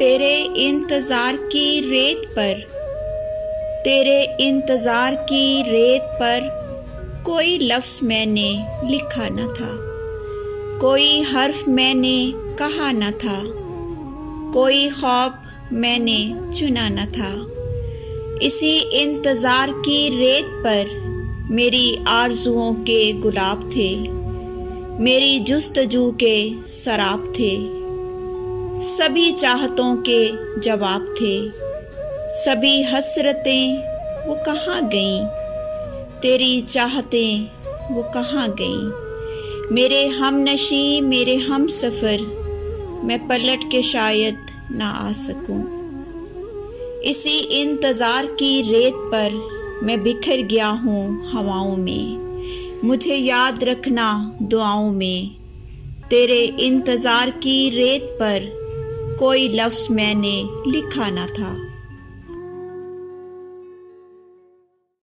تیرے انتظار کی ریت پر، تیرے انتظار کی ریت پر کوئی لفظ میں نے لکھا نہ تھا، کوئی حرف میں نے کہا نہ تھا، کوئی خواب میں نے چنا نہ تھا۔ اسی انتظار کی ریت پر میری آرزوؤں کے گلاب تھے، میری جستجو کے سراب تھے، سبھی چاہتوں کے جواب تھے، سبھی حسرتیں وہ کہاں گئیں، تیری چاہتیں وہ کہاں گئیں۔ میرے ہم نشیں میرے ہم سفر، میں پلٹ کے شاید نہ آ سکوں۔ اسی انتظار کی ریت پر میں بکھر گیا ہوں ہواؤں میں، مجھے یاد رکھنا دعاؤں میں۔ تیرے انتظار کی ریت پر کوئی لفظ میں نے لکھا نہ تھا۔